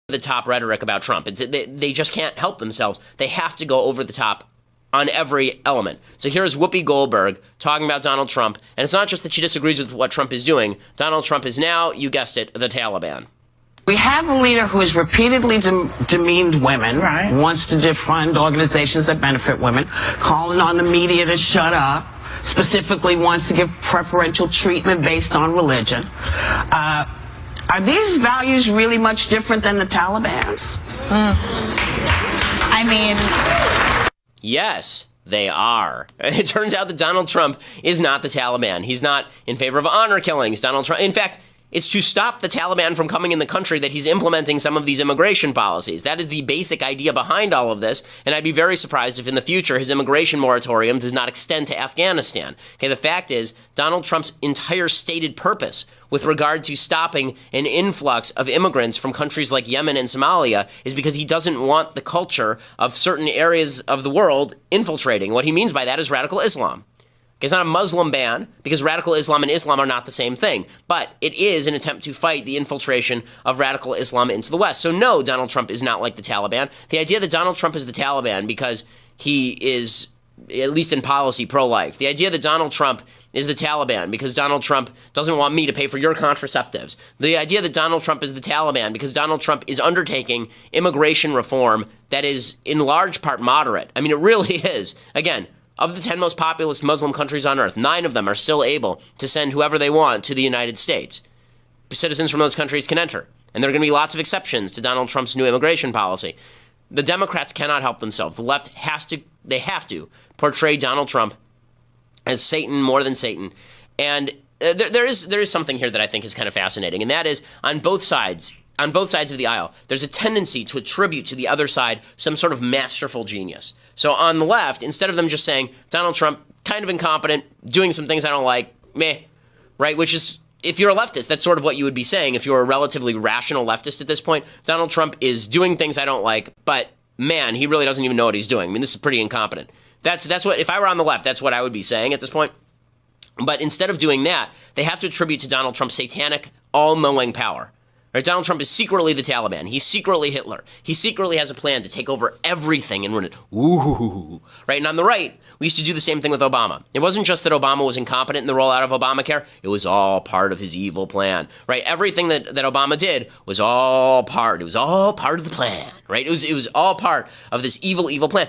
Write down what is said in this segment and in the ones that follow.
the top rhetoric about Trump. They just can't help themselves. They have to go over the top on every element. So here's Whoopi Goldberg talking about Donald Trump. And it's not just that she disagrees with what Trump is doing. Donald Trump is now, you guessed it, the Taliban. We have a leader who has repeatedly demeaned women, wants to defund organizations that benefit women, calling on the media to shut up, specifically wants to give preferential treatment based on religion. Are these values really much different than the Taliban's? I mean... Yes, they are. It turns out that Donald Trump is not the Taliban. He's not in favor of honor killings. Donald Trump, in fact, it's to stop the Taliban from coming in the country that he's implementing some of these immigration policies. That is the basic idea behind all of this, and I'd be very surprised if in the future his immigration moratorium does not extend to Afghanistan. Okay, the fact is, Donald Trump's entire stated purpose with regard to stopping an influx of immigrants from countries like Yemen and Somalia is because he doesn't want the culture of certain areas of the world infiltrating. What he means by that is radical Islam. It's not a Muslim ban, because radical Islam and Islam are not the same thing. But it is an attempt to fight the infiltration of radical Islam into the West. So no, Donald Trump is not like the Taliban. The idea that Donald Trump is the Taliban because he is, at least in policy, pro-life. The idea that Donald Trump is the Taliban because Donald Trump doesn't want me to pay for your contraceptives. The idea that Donald Trump is the Taliban because Donald Trump is undertaking immigration reform that is in large part moderate. I mean, it really is. Again, of the 10 most populous Muslim countries on earth, 9 of them are still able to send whoever they want to the United States. Citizens from those countries can enter. And there are going to be lots of exceptions to Donald Trump's new immigration policy. The Democrats cannot help themselves. The left have to portray Donald Trump as Satan more than Satan. And there is something here that I think is kind of fascinating, and that is on both sides of the aisle, there's a tendency to attribute to the other side some sort of masterful genius. So on the left, instead of them just saying, Donald Trump, kind of incompetent, doing some things I don't like, meh, right? Which is, if you're a leftist, that's sort of what you would be saying if you're a relatively rational leftist at this point. Donald Trump is doing things I don't like, but man, he really doesn't even know what he's doing. I mean, this is pretty incompetent. That's what, if I were on the left, that's what I would be saying at this point. But instead of doing that, they have to attribute to Donald Trump's satanic, all-knowing power. Right? Donald Trump is secretly the Taliban. He's secretly Hitler. He secretly has a plan to take over everything and run it. Ooh, right? And on the right, we used to do the same thing with Obama. It wasn't just that Obama was incompetent in the rollout of Obamacare. It was all part of his evil plan, right? Everything that Obama did was all part. It was all part of the plan, right? It was all part of this evil plan.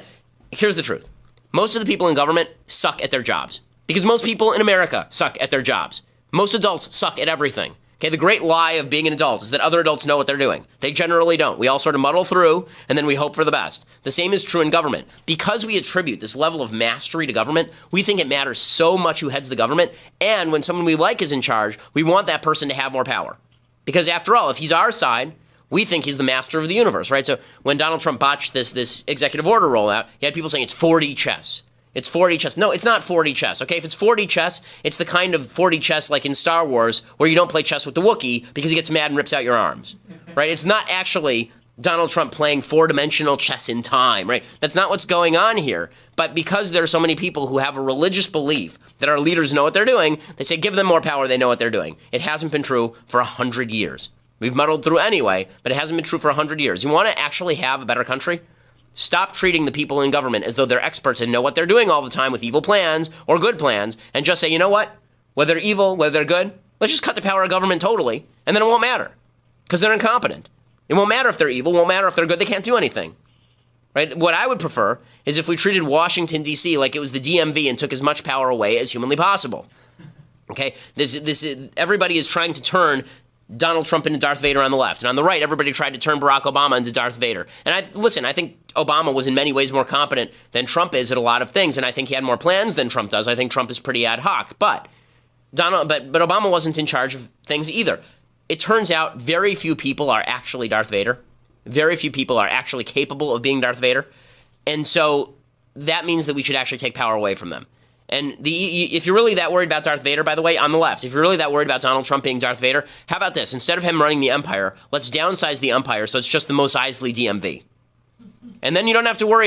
Here's the truth. Most of the people in government suck at their jobs because most people in America suck at their jobs. Most adults suck at everything. Okay, the great lie of being an adult is that other adults know what they're doing. They generally don't. We all sort of muddle through, and then we hope for the best. The same is true in government. Because we attribute this level of mastery to government, we think it matters so much who heads the government, and when someone we like is in charge, we want that person to have more power. Because after all, if he's our side, we think he's the master of the universe, right? So when Donald Trump botched this executive order rollout, he had people saying it's 4D chess. It's 4D chess. No, it's not 4D chess, okay? If it's 4D chess, it's the kind of 4D chess like in Star Wars where you don't play chess with the Wookiee because he gets mad and rips out your arms, right? It's not actually Donald Trump playing four-dimensional chess in time, right? That's not what's going on here. But because there are so many people who have a religious belief that our leaders know what they're doing, they say give them more power, they know what they're doing. It hasn't been true for 100 years. We've muddled through anyway, but it hasn't been true for 100 years. You want to actually have a better country? Stop treating the people in government as though they're experts and know what they're doing all the time with evil plans or good plans, and just say, you know what? Whether they're evil, whether they're good, let's just cut the power of government totally, and then it won't matter because they're incompetent. It won't matter if they're evil, won't matter if they're good, they can't do anything. Right? What I would prefer is if we treated Washington, D.C. like it was the DMV and took as much power away as humanly possible. Okay? Everybody is trying to turn Donald Trump into Darth Vader on the left. And on the right, everybody tried to turn Barack Obama into Darth Vader. And I think Obama was in many ways more competent than Trump is at a lot of things. And I think he had more plans than Trump does. I think Trump is pretty ad hoc. But Obama wasn't in charge of things either. It turns out very few people are actually Darth Vader. Very few people are actually capable of being Darth Vader. And so that means that we should actually take power away from them. And if you're really that worried about Darth Vader, by the way, on the left, if you're really that worried about Donald Trump being Darth Vader, how about this? Instead of him running the empire, let's downsize the empire so it's just the Mos Eisley DMV. And then you don't have to worry